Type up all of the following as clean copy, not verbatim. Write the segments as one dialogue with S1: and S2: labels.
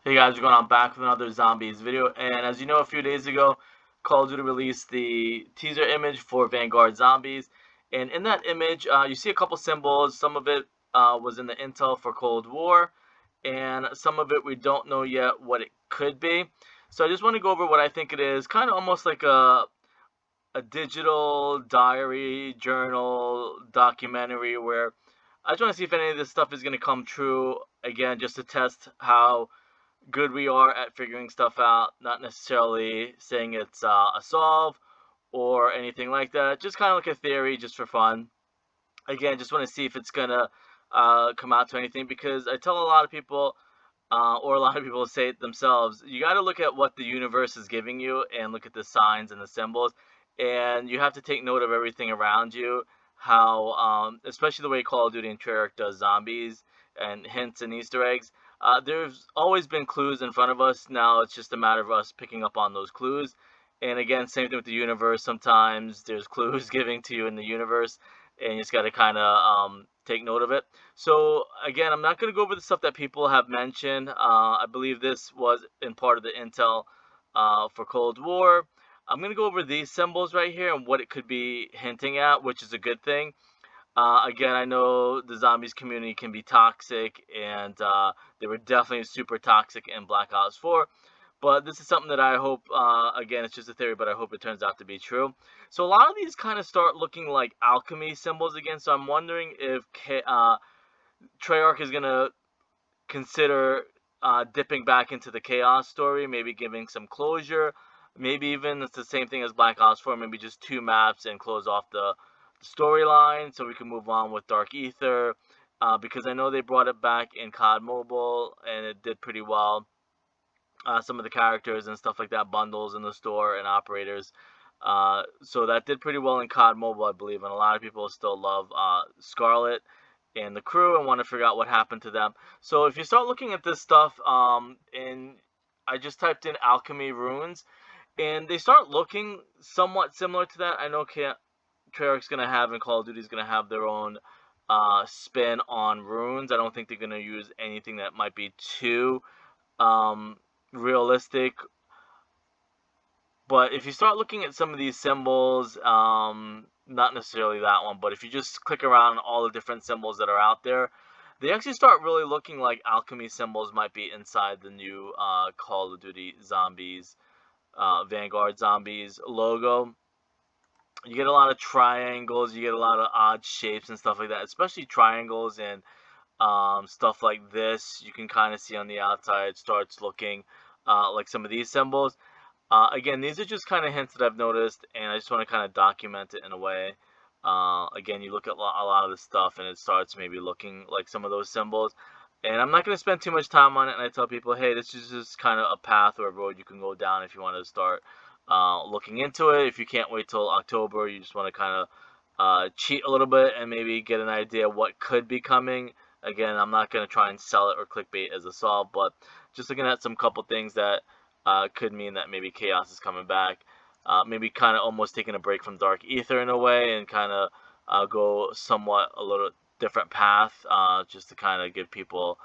S1: Hey guys, what's going on? Back with another Zombies video. And as you know, a few days ago, Call of Duty released the teaser image for Vanguard Zombies. And in that image, you see a couple symbols. Some of it was in the intel for Cold War, and some of it we don't know yet what it could be. So I just want to go over what I think it is. Kind of almost like a digital diary, journal, documentary where I just want to see if any of this stuff is going to come true. Again, just to test how good we are at figuring stuff out, not necessarily saying it's a solve or anything like that. Just kind of like a theory, just for fun. Again, just want to see if it's gonna come out to anything, because I tell a lot of people, or a lot of people say it themselves, you got to look at what the universe is giving you and look at the signs and the symbols, and you have to take note of everything around you. How, especially the way Call of Duty and Treyarch does zombies and hints and Easter eggs. There's always been clues in front of us. Now it's just a matter of us picking up on those clues. And again, same thing with the universe. Sometimes there's clues giving to you in the universe, and you just got to kind of take note of it. So again, I'm not going to go over the stuff that people have mentioned. I believe this was in part of the intel for Cold War. I'm going to go over these symbols right here and what it could be hinting at, which is a good thing. Again, I know the zombies community can be toxic, and they were definitely super toxic in Black Ops 4. But this is something that I hope, again, it's just a theory, but I hope it turns out to be true. So a lot of these kind of start looking like alchemy symbols again. So I'm wondering if Treyarch is going to consider dipping back into the Chaos story, maybe giving some closure. Maybe even it's the same thing as Black Ops 4, maybe just 2 maps and close off the storyline so we can move on with Dark Ether. Because I know they brought it back in COD Mobile and it did pretty well. Some of the characters and stuff like that, bundles in the store and operators. So that did pretty well in COD Mobile, I believe, and a lot of people still love Scarlett and the crew and want to figure out what happened to them. So if you start looking at this stuff, and I just typed in alchemy runes, and they start looking somewhat similar to that. I know Treyarch's going to have and Call of Duty's going to have their own spin on runes. I don't think they're going to use anything that might be too realistic. But if you start looking at some of these symbols, not necessarily that one, but if you just click around all the different symbols that are out there, they actually start really looking like alchemy symbols might be inside the new Call of Duty Zombies, Vanguard Zombies logo. You get a lot of triangles, you get a lot of odd shapes and stuff like that, especially triangles and stuff like this. You can kind of see on the outside starts looking like some of these symbols. Again, these are just kind of hints that I've noticed, and I just want to kind of document it in a way. Again, you look at a lot of this stuff, and it starts maybe looking like some of those symbols. And I'm not going to spend too much time on it, and I tell people, hey, this is just kind of a path or a road you can go down if you want to start looking into it. If you can't wait till October, you just want to kind of cheat a little bit and maybe get an idea what could be coming. Again, I'm not going to try and sell it or clickbait as a solve, but just looking at some couple things that could mean that maybe Chaos is coming back. Maybe kind of almost taking a break from Dark Ether in a way and kind of go somewhat a little different path, just to kind of give people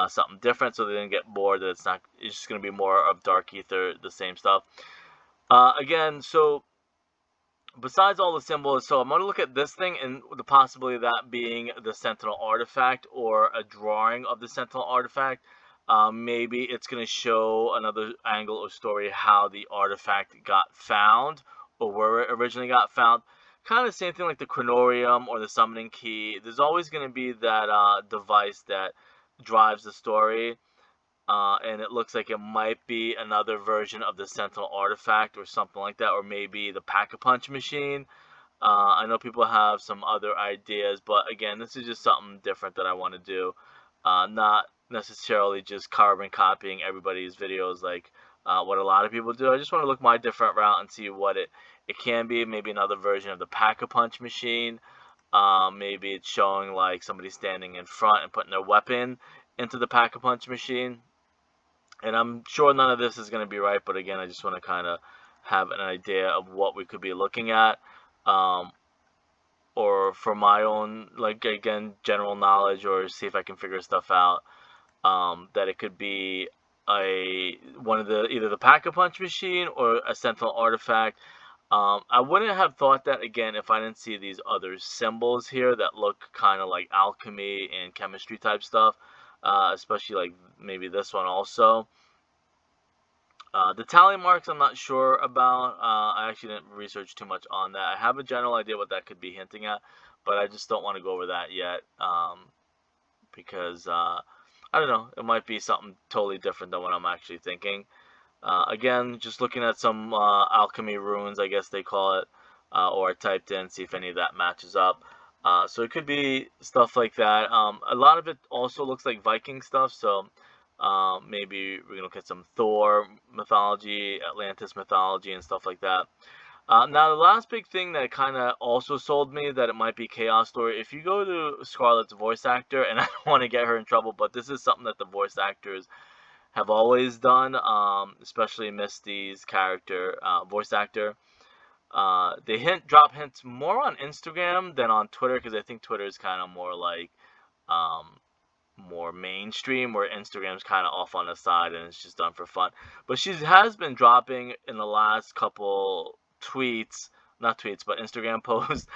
S1: something different so they didn't get bored that it's just going to be more of Dark Ether, the same stuff. Again, so besides all the symbols, so I'm going to look at this thing and the possibility of that being the Sentinel artifact or a drawing of the Sentinel artifact. Maybe it's going to show another angle or story how the artifact got found or where it originally got found. Kind of the same thing like the Chronorium or the Summoning Key. There's always going to be that device that drives the story. And it looks like it might be another version of the Sentinel artifact or something like that, or maybe the Pack-a-Punch machine. I know people have some other ideas, but again, this is just something different that I want to do. Not necessarily just carbon copying everybody's videos like what a lot of people do. I just want to look my different route and see what it can be. Maybe another version of the Pack-a-Punch machine. Maybe it's showing like somebody standing in front and putting their weapon into the Pack-a-Punch machine. And I'm sure none of this is going to be right, but again, I just want to kind of have an idea of what we could be looking at. Or for my own, like, again, general knowledge, or see if I can figure stuff out, that it could be one of the either the Pack-a-Punch machine or a Sentinel artifact. I wouldn't have thought that again if I didn't see these other symbols here that look kind of like alchemy and chemistry type stuff, especially like maybe this one also. The tally marks I'm not sure about. I actually didn't research too much on that. I have a general idea what that could be hinting at, but I just don't want to go over that yet, because I don't know, it might be something totally different than what I'm actually thinking. Again, just looking at some alchemy runes, I guess they call it, or I typed in, see if any of that matches up. So it could be stuff like that. A lot of it also looks like Viking stuff, so maybe we're gonna look at some Thor mythology, Atlantis mythology, and stuff like that. Now, the last big thing that kind of also sold me that it might be Chaos Story, if you go to Scarlett's voice actor, and I don't want to get her in trouble, but this is something that the voice actors have always done, especially Misty's character, voice actor. They drop hints more on Instagram than on Twitter, because I think Twitter is kind of more like more mainstream, where Instagram's kind of off on the side and it's just done for fun. But she has been dropping in the last couple tweets, not tweets, but Instagram posts,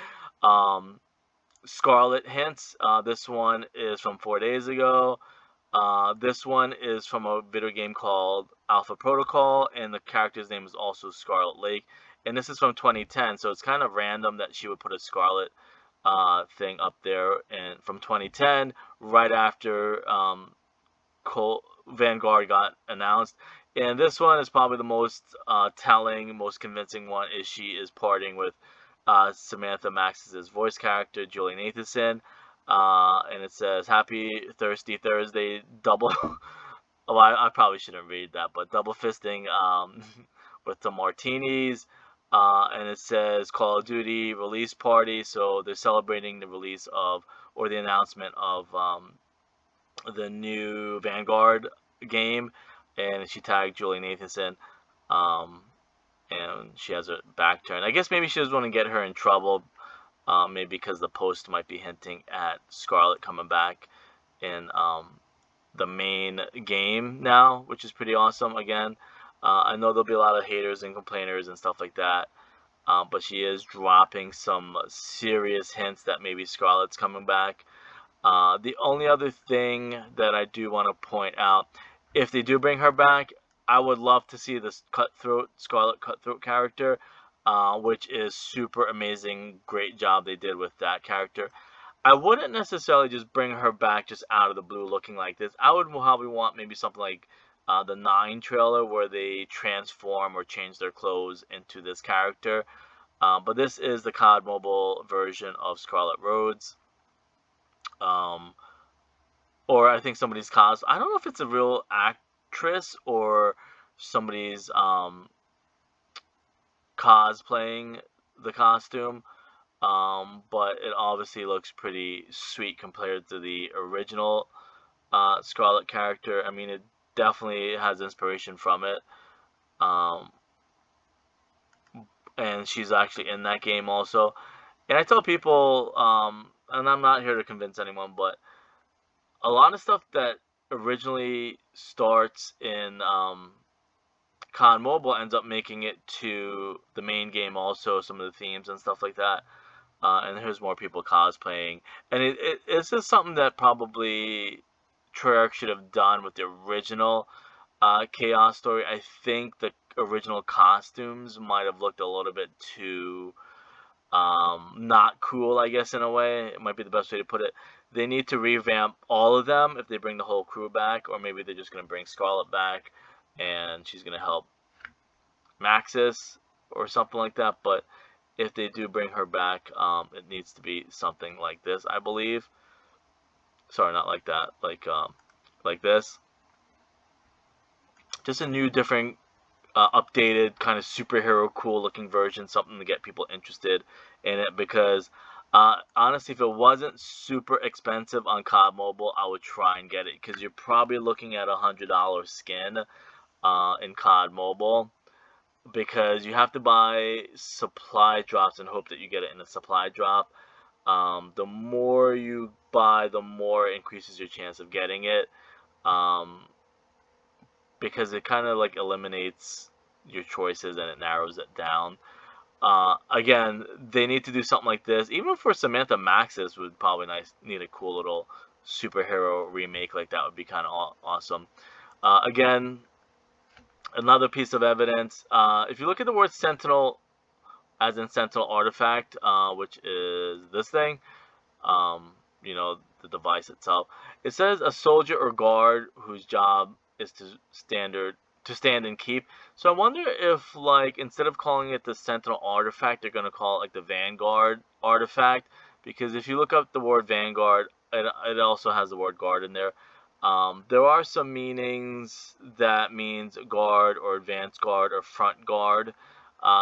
S1: Scarlett hints. This one is from 4 days ago. This one is from a video game called Alpha Protocol, and the character's name is also Scarlet Lake. And this is from 2010, so it's kind of random that she would put a Scarlet thing up there. And from 2010, right after Vanguard got announced. And this one is probably the most telling, most convincing one, is she is partying with Samantha Max's voice character, Julie Nathanson. And it says, "Happy Thirsty Thursday, double..." Oh, I probably shouldn't read that, but double fisting with the martinis. And it says Call of Duty release party, so they're celebrating the release of, or the announcement of, the new Vanguard game, and she tagged Julie Nathanson, and she has her back turned. I guess maybe she doesn't want to get her in trouble, maybe because the post might be hinting at Scarlett coming back in the main game now, which is pretty awesome. Again, I know there'll be a lot of haters and complainers and stuff like that, but she is dropping some serious hints that maybe Scarlett's coming back. The only other thing that I do want to point out, if they do bring her back, I would love to see this Scarlett Cutthroat character, which is super amazing. Great job they did with that character. I wouldn't necessarily just bring her back just out of the blue looking like this. I would probably want maybe something like the 9 trailer, where they transform or change their clothes into this character. But this is the COD Mobile version of Scarlett Rhodes. Or I think somebody's I don't know if it's a real actress or somebody's cosplaying the costume, but it obviously looks pretty sweet compared to the original Scarlett character. I mean, it definitely has inspiration from it, and she's actually in that game also. And I tell people, and I'm not here to convince anyone, but a lot of stuff that originally starts in COD Mobile ends up making it to the main game also, some of the themes and stuff like that. And there's more people cosplaying. And it's just something that probably Treyarch should have done with the original Chaos Story. I think the original costumes might have looked a little bit too not cool, I guess, in a way. It might be the best way to put it. They need to revamp all of them if they bring the whole crew back, or maybe they're just going to bring Scarlett back and she's going to help Maxis or something like that. But if they do bring her back, it needs to be something like this, I believe. Sorry, not like that, like this. Just a new, different, updated kind of superhero cool looking version, something to get people interested in it, because honestly, if it wasn't super expensive on COD Mobile, I would try and get it, because you're probably looking at $100 skin in COD Mobile, because you have to buy supply drops and hope that you get it in a supply drop. The more you buy, the more it increases your chance of getting it. because it kind of like eliminates your choices and it narrows it down. Again, they need to do something like this. Even for Samantha Maxis would probably need a cool little superhero remake like that would be kind of awesome. Again, another piece of evidence. If you look at the word Sentinel, as in Sentinel Artifact, which is this thing, you know, the device itself, it says a soldier or guard whose job is to stand and keep. So I wonder if, like, instead of calling it the Sentinel Artifact, they're gonna call it like the Vanguard Artifact, because if you look up the word Vanguard, it also has the word guard in there. There are some meanings that means guard or advanced guard or front guard.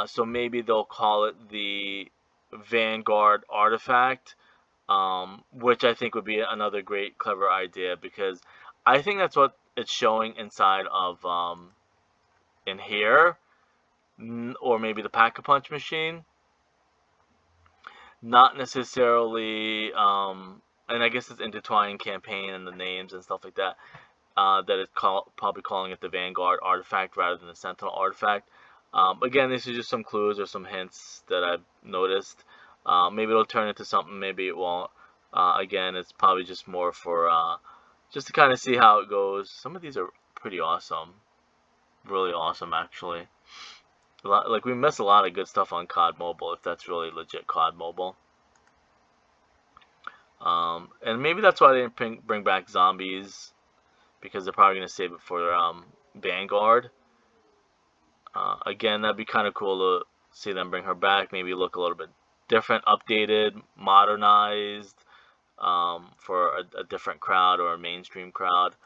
S1: So maybe they'll call it the Vanguard Artifact, which I think would be another great, clever idea, because I think that's what it's showing inside of in here, or maybe the Pack-a-Punch machine. Not necessarily, and I guess it's intertwining campaign and the names and stuff like that. That it's probably calling it the Vanguard Artifact rather than the Sentinel Artifact. Again, these are just some clues or some hints that I've noticed. Maybe it'll turn into something, maybe it won't. Again, it's probably just more for just to kind of see how it goes. Some of these are pretty awesome, really awesome actually. Like, we miss a lot of good stuff on COD Mobile, if that's really legit COD Mobile. And maybe that's why they didn't bring back Zombies, because they're probably going to save it for Vanguard. Again, that'd be kind of cool to see them bring her back. Maybe look a little bit different, updated, modernized, for a different crowd or a mainstream crowd.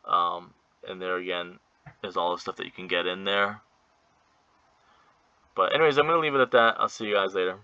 S1: And there again is all the stuff that you can get in there. But anyways, I'm going to leave it at that. I'll see you guys later.